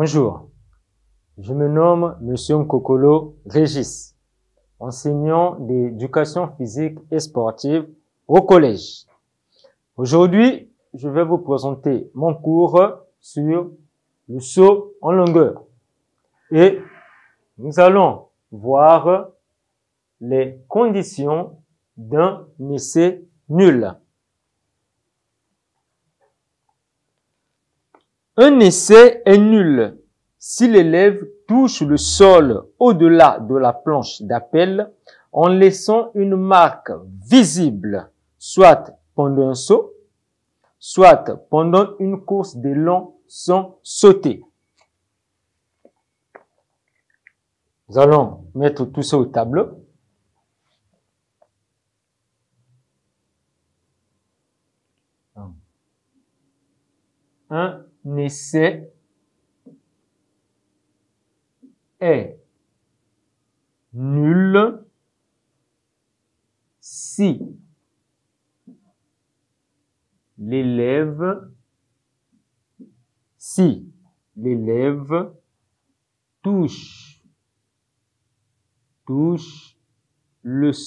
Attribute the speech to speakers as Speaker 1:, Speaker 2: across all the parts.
Speaker 1: Bonjour, je me nomme Monsieur Nkokolo Régis, enseignant d'éducation physique et sportive au collège. Aujourd'hui, je vais vous présenter mon cours sur le saut en longueur et nous allons voir les conditions d'un essai nul. Un essai est nul si l'élève touche le sol au-delà de la planche d'appel en laissant une marque visible, soit pendant un saut, soit pendant une course d'élan sans sauter. Nous allons mettre tout ça au tableau. Un essai est nul si l'élève touche le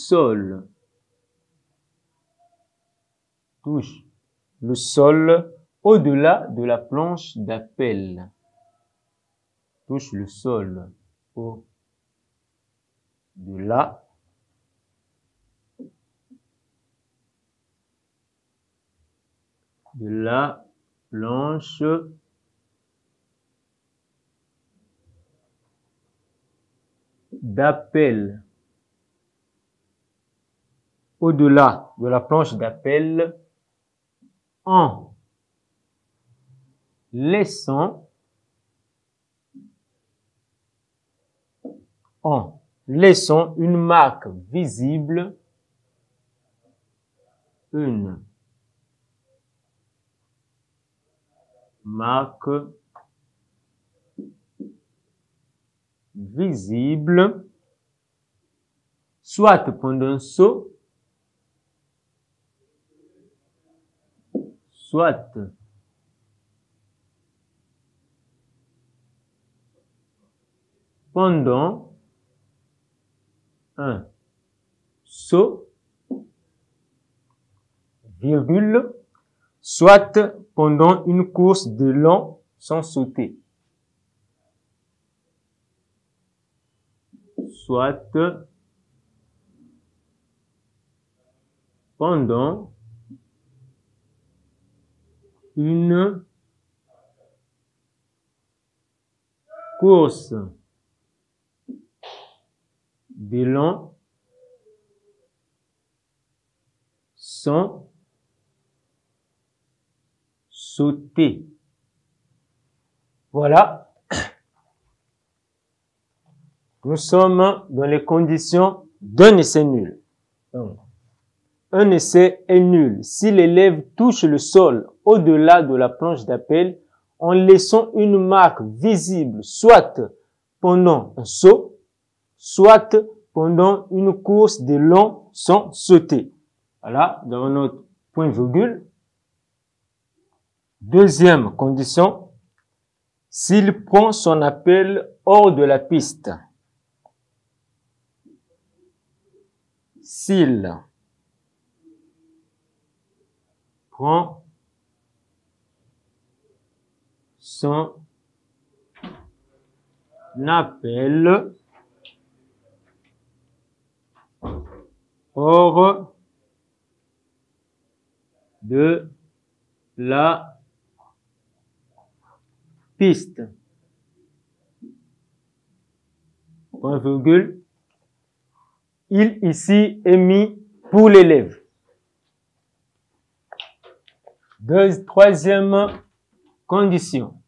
Speaker 1: sol au-delà de la planche d'appel. Touche le sol au-delà de la planche d'appel. Au-delà de la planche d'appel en laissant une marque visible, soit pendant un saut, soit pendant un saut, virgule, soit pendant une course d'élan sans sauter. Soit pendant une course d'élan sans sauter. Voilà. Nous sommes dans les conditions d'un essai nul. Un essai est nul si l'élève touche le sol au-delà de la planche d'appel en laissant une marque visible, soit pendant un saut, soit pendant une course d'élan sans sauter. Voilà, dans notre point virgule. Deuxième condition, s'il prend son appel hors de la piste. S'il prend son appel hors de la piste. Point virgule. Il ici est mis pour l'élève. Troisième condition.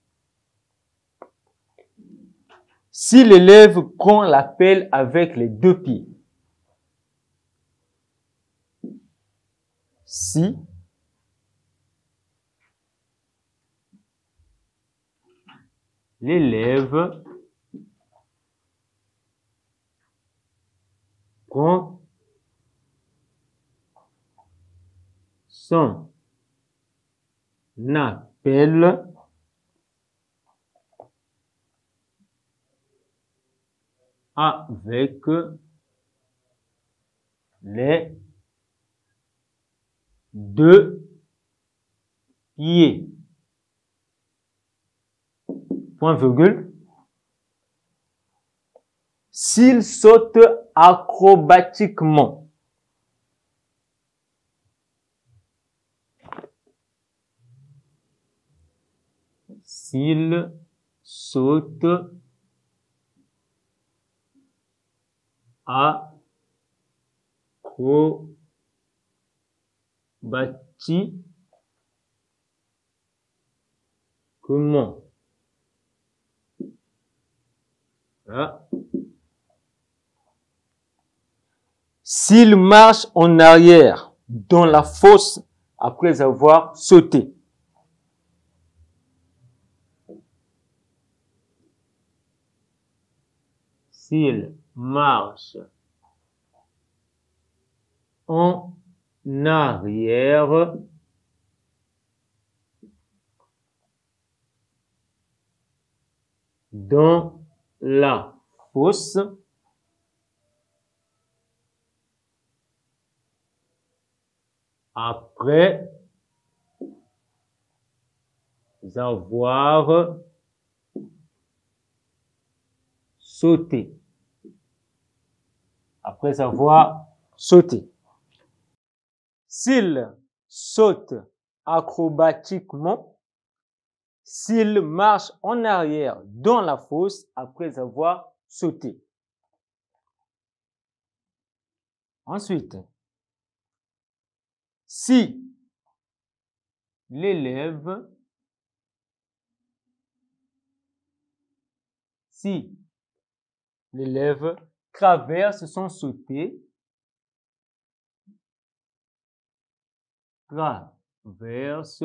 Speaker 1: Si l'élève prend l'appel avec les deux pieds. Si l'élève prend son appel avec les 2 pieds. Point virgule. S'il saute acrobatiquement. S'il saute acrobatiquement. Voilà. S'il marche en arrière dans la fosse après avoir sauté. S'il marche en arrière dans la fosse après avoir sauté. Après avoir sauté. S'il saute acrobatiquement, s'il marche en arrière dans la fosse après avoir sauté. Ensuite, si l'élève traverse sans sauter, traverse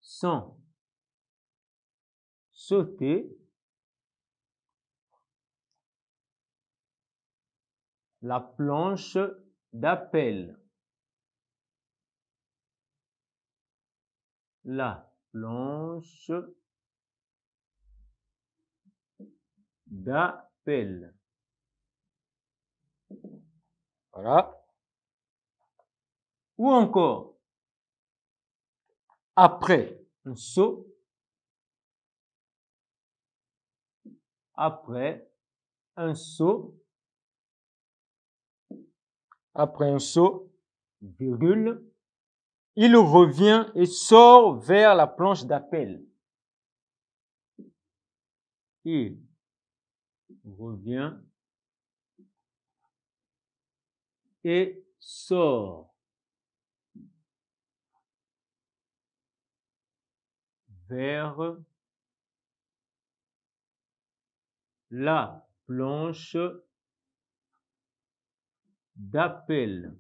Speaker 1: sans sauter, la planche d'appel. La planche d'appel. Voilà. Ou encore, après un saut, après un saut, virgule, il revient et sort vers la planche d'appel. Il revient et sort vers la planche d'appel.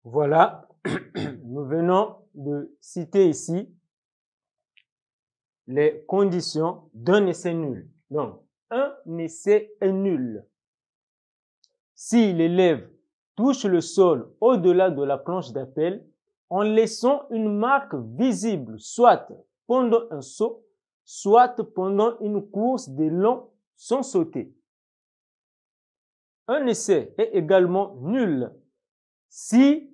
Speaker 1: Voilà, nous venons de citer ici les conditions d'un essai nul. Donc, un essai est nul si l'élève touche le sol au-delà de la planche d'appel en laissant une marque visible, soit pendant un saut, soit pendant une course d'élan sans sauter. Un essai est également nul si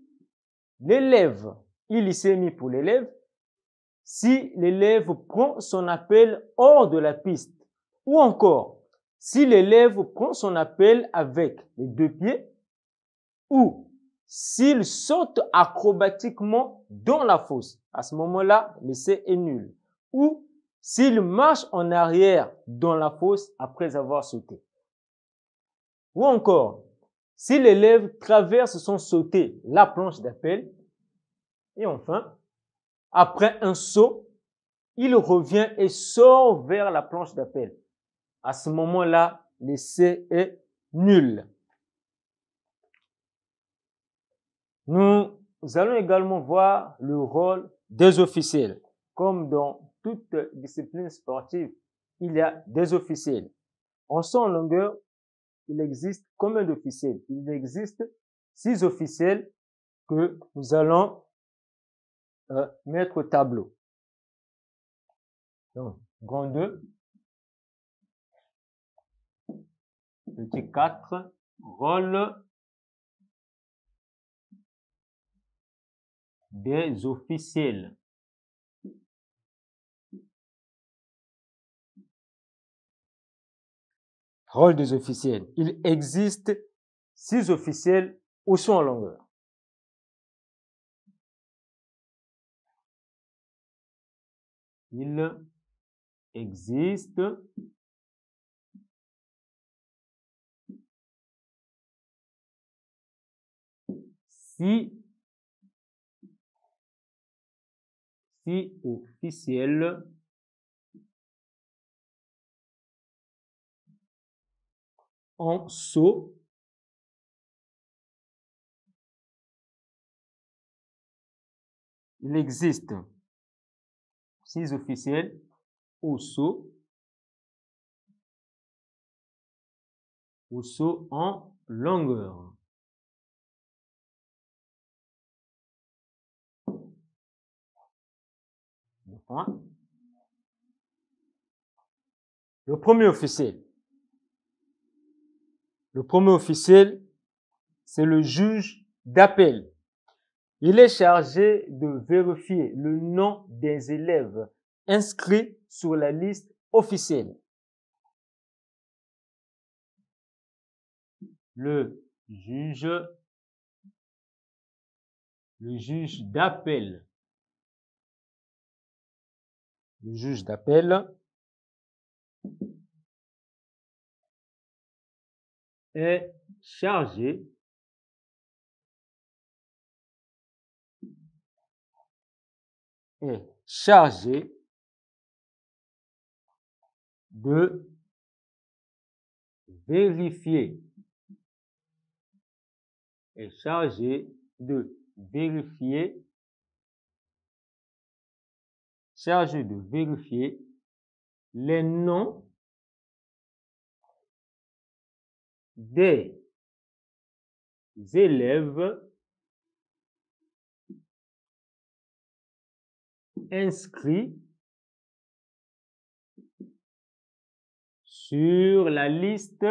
Speaker 1: l'élève, il s'est mis pour l'élève, si l'élève prend son appel hors de la piste, ou encore si l'élève prend son appel avec les 2 pieds, ou s'il saute acrobatiquement dans la fosse. À ce moment-là, l'essai est nul. Ou s'il marche en arrière dans la fosse après avoir sauté. Ou encore, si l'élève traverse sans sauter la planche d'appel. Et enfin, après un saut, il revient et sort vers la planche d'appel. À ce moment-là, l'essai est nul. Nous allons également voir le rôle des officiels. Comme dans toute discipline sportive, il y a des officiels. En son longueur, il existe combien d'officiels? Il existe 6 officiels que nous allons mettre au tableau. Donc, grand 2, petit 4, rôle des officiels. Rôle des officiels. Il existe 6 officiels aussi en longueur. Il existe 6 officiels en saut il existe 6 officiels au saut en longueur. Le premier officiel. Le premier officiel, c'est le juge d'appel. Il est chargé de vérifier le nom des élèves inscrits sur la liste officielle. Le juge d'appel. Le juge d'appel est chargé de vérifier les noms des élèves inscrits sur la liste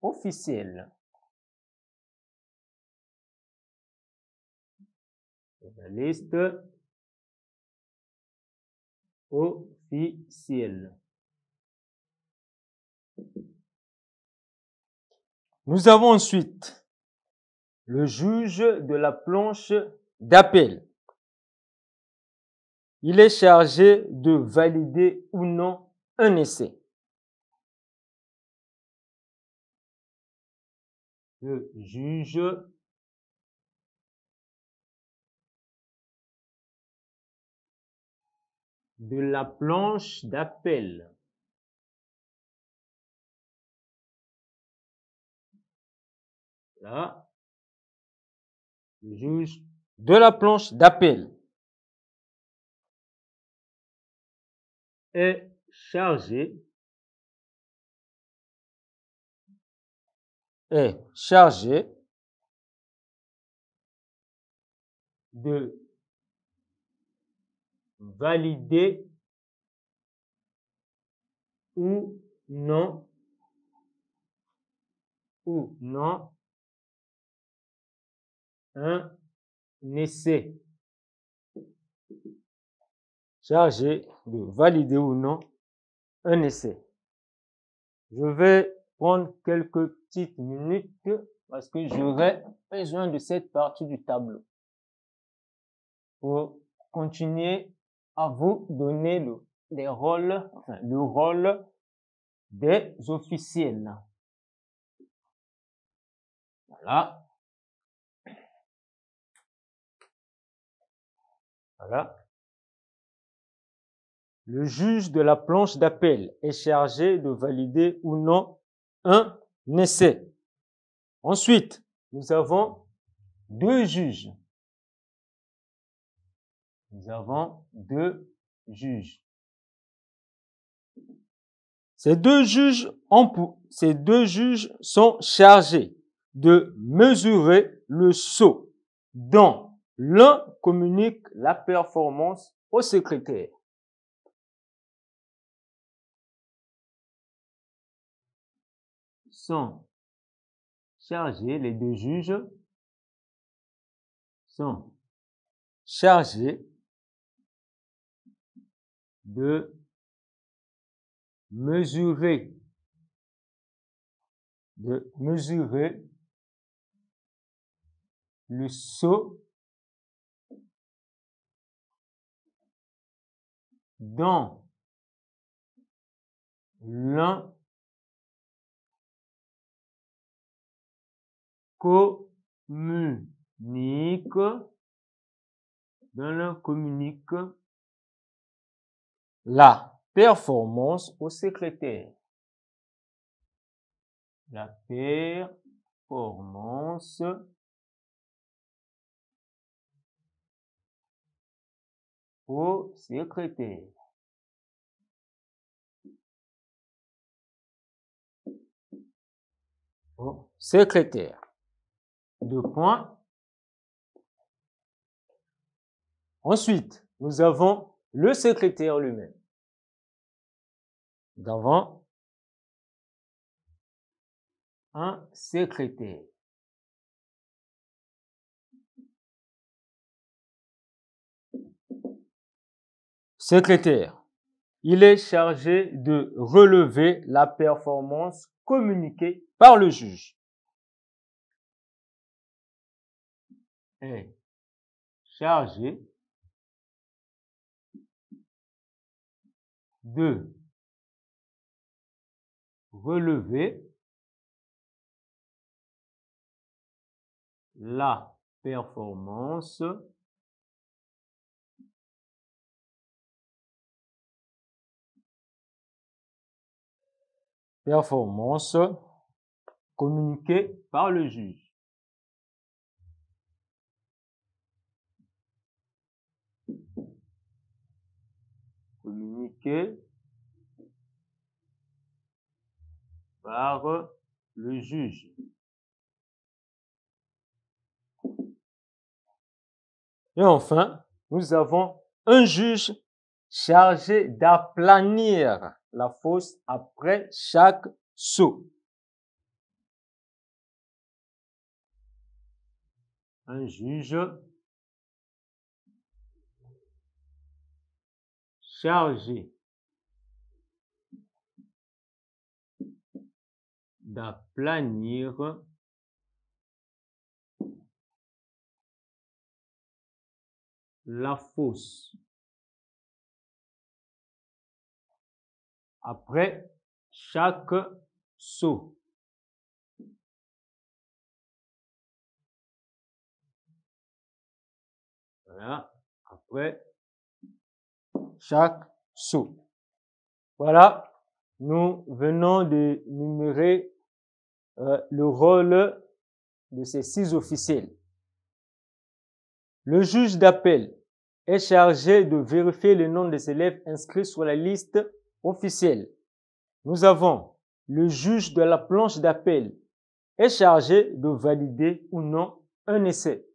Speaker 1: officielle. La liste officielle. Nous avons ensuite le juge de la planche d'appel. Il est chargé de valider ou non un essai. Le juge de la planche d'appel. Là, le juge de la planche d'appel est chargé de valider ou non un essai. Chargé de valider ou non un essai. Je vais prendre quelques petites minutes parce que j'aurai besoin de cette partie du tableau pour continuer à vous donner le rôle des officiels. Voilà. Le juge de la planche d'appel est chargé de valider ou non un essai. Ensuite, nous avons 2 juges. Ces deux juges sont chargés de mesurer le saut dans l'un communique la performance au secrétaire. Sont chargés, les deux juges sont chargés de mesurer le saut dans l'un communique la performance au secrétaire. La performance au secrétaire. Au secrétaire. Deux points. Ensuite, nous avons le secrétaire lui-même. Nous avons un secrétaire. Secrétaire. Il est chargé de relever la performance communiquée par le juge. Est chargé de relever la performance communiquée par le juge. Communiquée par le juge. Et enfin, nous avons un juge chargé d'aplanir la fosse après chaque saut. Un juge chargé d'aplanir la fosse après chaque saut. Voilà, après chaque saut. Voilà, nous venons de numérer le rôle de ces 6 officiels. Le juge d'appel est chargé de vérifier le nom des élèves inscrits sur la liste officielle. Nous avons le juge de la planche d'appel est chargé de valider ou non un essai.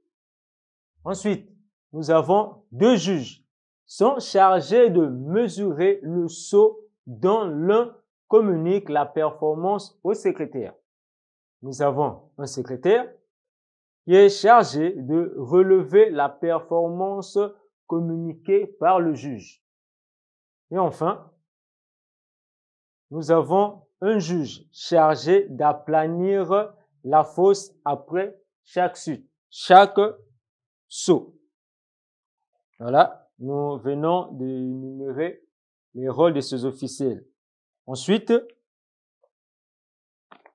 Speaker 1: Ensuite, nous avons 2 juges sont chargés de mesurer le saut dont l'un communique la performance au secrétaire. Nous avons un secrétaire qui est chargé de relever la performance communiquée par le juge. Et enfin, nous avons un juge chargé d'aplanir la fosse après chaque saut. Voilà, nous venons de numérer les rôles de ces officiels. Ensuite,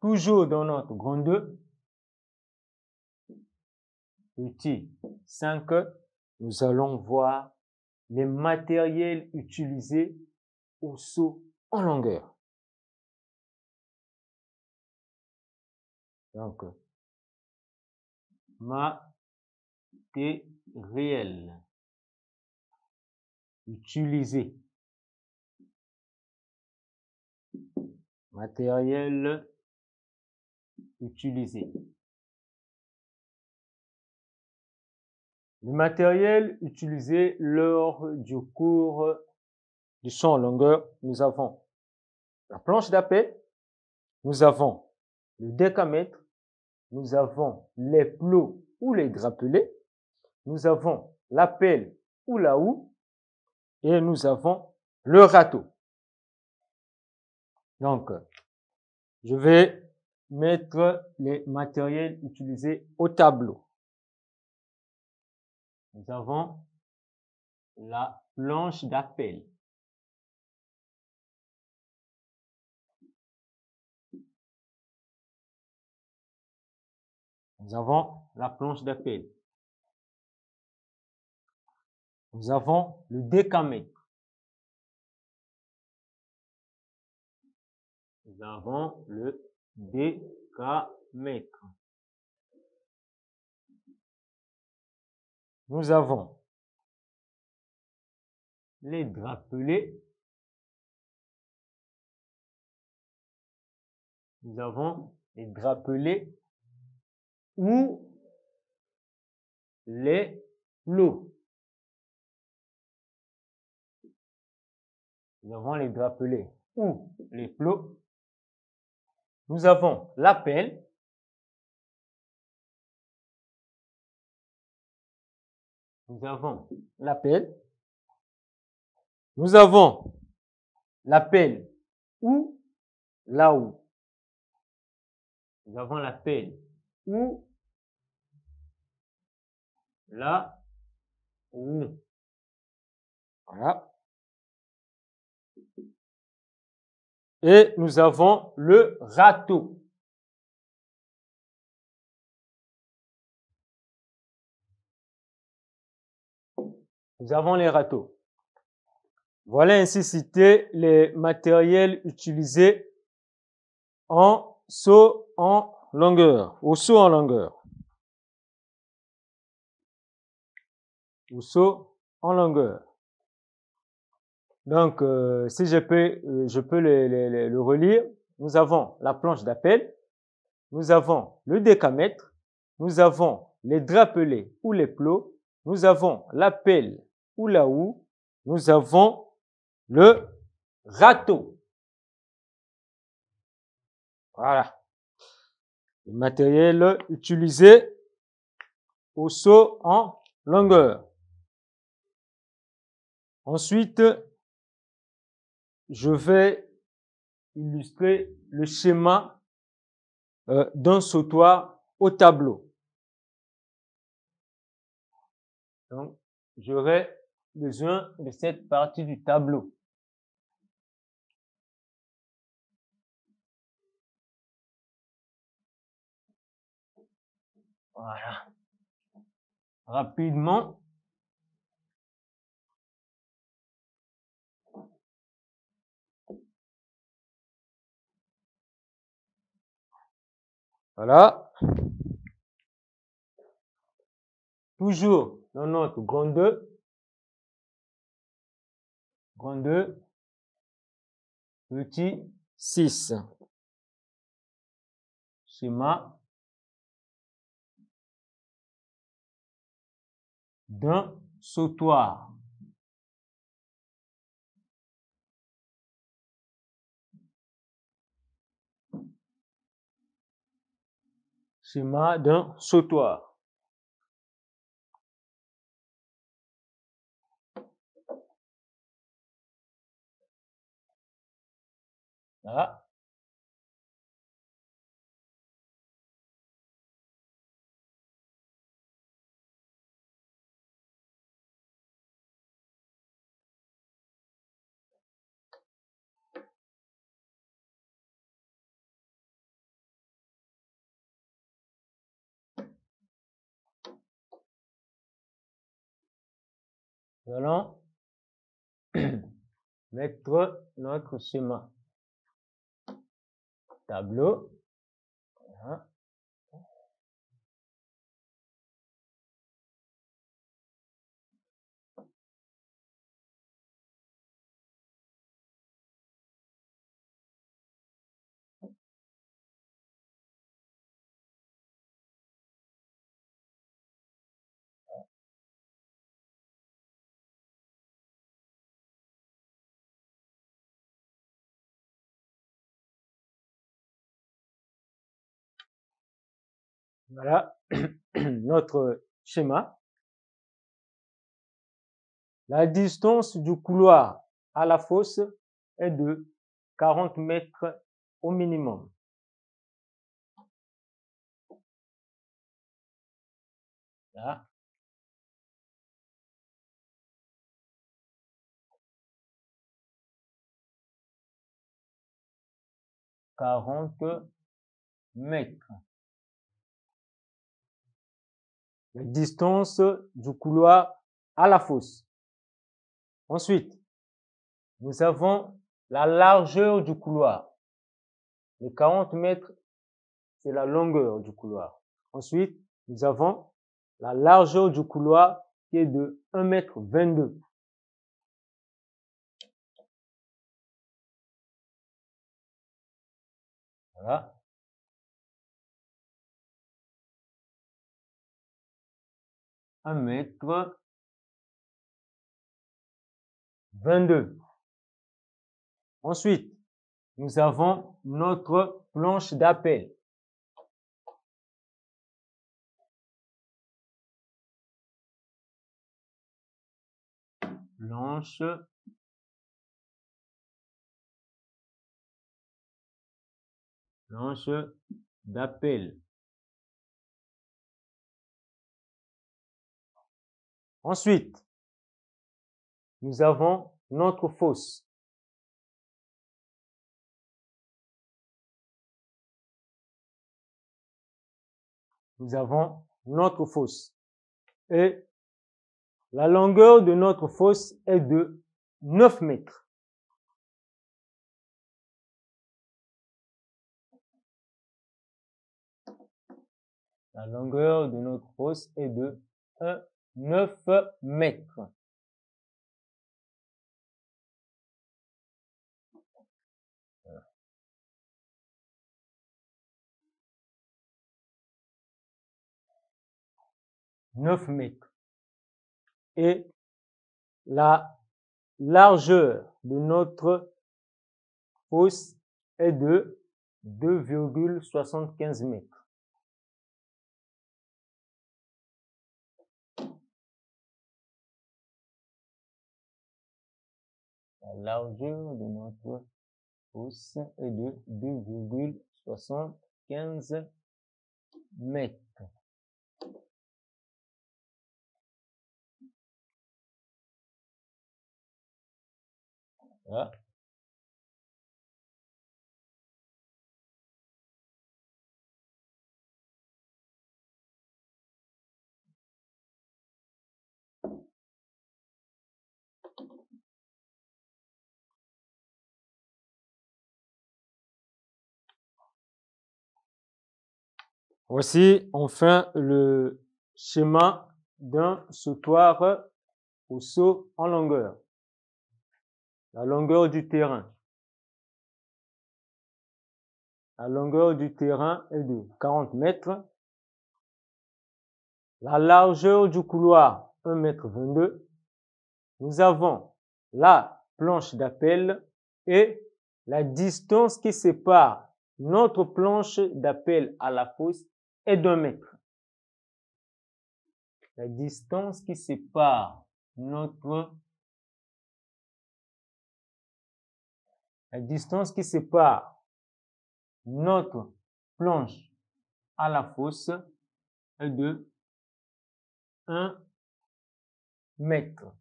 Speaker 1: toujours dans notre grand 2, petit 5, nous allons voir les matériels utilisés au saut en longueur. Donc, matériel utilisé. Matériel utilisé. Le matériel utilisé lors du cours du son en longueur, nous avons la planche d'appel, nous avons le décamètre, nous avons les plots ou les drapelés, nous avons l'appel ou la houe et nous avons le râteau. Donc, je vais mettre les matériels utilisés au tableau. Nous avons la planche d'appel. Nous avons la planche d'appel. Nous avons le décamètre. Nous avons le décamètre. Nous avons les drapelés. Nous avons les drapelés ou les plots. Nous avons les drapelés ou les plots. Nous avons l'appel. Nous avons l'appel. Nous avons l'appel ou la houe. Nous avons l'appel ou la houe. Voilà. Et nous avons le râteau. Nous avons les râteaux. Voilà ainsi cités les matériels utilisés en saut en longueur, au saut en longueur. Au saut en longueur. Donc, si je peux le relire. Nous avons la planche d'appel, nous avons le décamètre, nous avons les drapelés ou les plots, nous avons l'appel ou la houe, nous avons le râteau. Voilà. Le matériel utilisé au saut en longueur. Ensuite, je vais illustrer le schéma d'un sautoir au tableau. Donc, j'aurai besoin de cette partie du tableau. Voilà. Rapidement. Voilà. Toujours dans notre grand 2. Grand 2. Petit 6. Schéma d'un sautoir. Schéma d'un sautoir. Voilà. Nous allons mettre notre schéma. Tableau. Voilà. Voilà notre schéma. La distance du couloir à la fosse est de 40 mètres au minimum. Là. « 40 mètres. La distance du couloir à la fosse. Ensuite, nous avons la largeur du couloir. Les 40 mètres, c'est la longueur du couloir. Ensuite, nous avons la largeur du couloir qui est de 1,22 m. Voilà. Un mètre 22. Ensuite, nous avons notre planche d'appel. Planche d'appel. Ensuite, nous avons notre fosse. Nous avons notre fosse. Et la longueur de notre fosse est de 9 mètres. La longueur de notre fosse est de 9 mètres. Voilà. « 9 mètres. Et la largeur de notre fosse est de 2,75 mètres. La largeur de notre fosse est de 2,75 mètres. Voilà. Voici enfin le schéma d'un sautoir au saut en longueur. La longueur du terrain. La longueur du terrain est de 40 mètres. La largeur du couloir, 1,22 m. Nous avons la planche d'appel et la distance qui sépare notre planche d'appel à la fosse est d'1 mètre. La distance qui sépare notre planche à la fosse est de 1 mètre.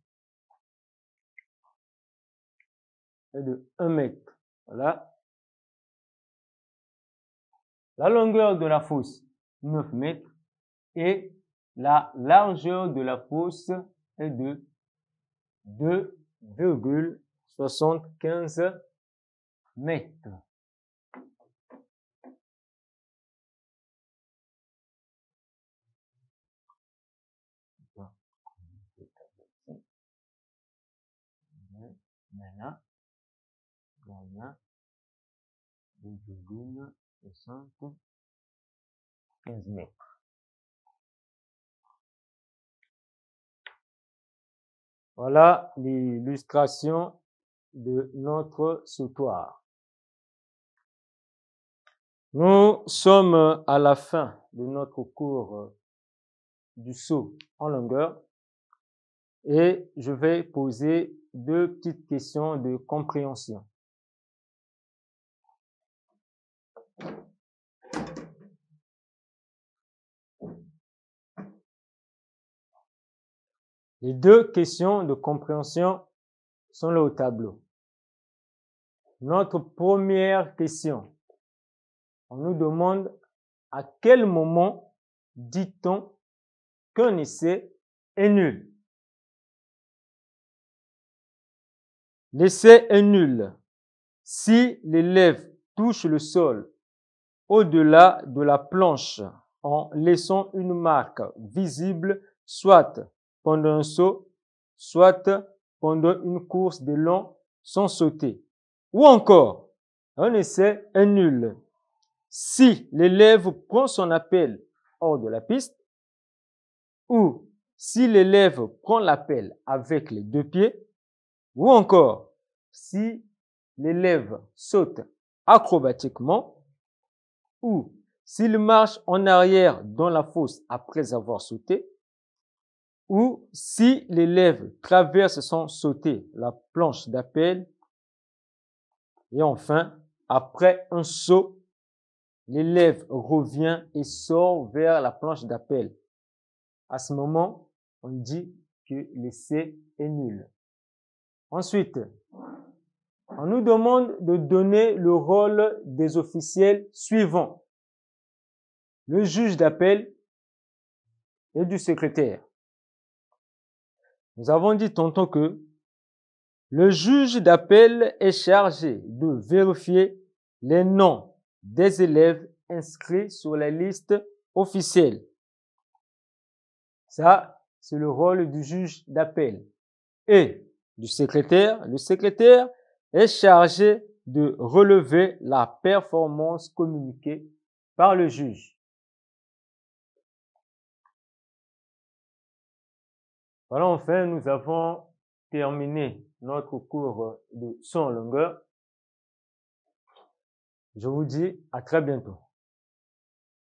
Speaker 1: Est de 1 mètre. Voilà. La longueur de la fosse, 9 mètres. Et la largeur de la fosse est de 2,75 mètres. Maintenant, 2,75 mètres. Voilà l'illustration de notre sautoir. Nous sommes à la fin de notre cours du saut en longueur. Et je vais poser deux petites questions de compréhension. Les deux questions de compréhension sont là au tableau. Notre première question, on nous demande à quel moment dit-on qu'un essai est nul? L'essai est nul si l'élève touche le sol au-delà de la planche en laissant une marque visible, soit pendant un saut, soit pendant une course de long sans sauter. Ou encore, un essai est nul si l'élève prend son appel hors de la piste, ou si l'élève prend l'appel avec les deux pieds, ou encore si l'élève saute acrobatiquement, ou s'il marche en arrière dans la fosse après avoir sauté, ou si l'élève traverse sans sauter la planche d'appel, et enfin, après un saut, l'élève revient et sort vers la planche d'appel. À ce moment, on dit que l'essai est nul. Ensuite, on nous demande de donner le rôle des officiels suivants: le juge d'appel et du secrétaire. Nous avons dit tantôt que le juge d'appel est chargé de vérifier les noms des élèves inscrits sur la liste officielle. Ça, c'est le rôle du juge d'appel. Et du secrétaire, le secrétaire est chargé de relever la performance communiquée par le juge. Voilà, enfin, nous avons terminé notre cours de saut en longueur. Je vous dis à très bientôt.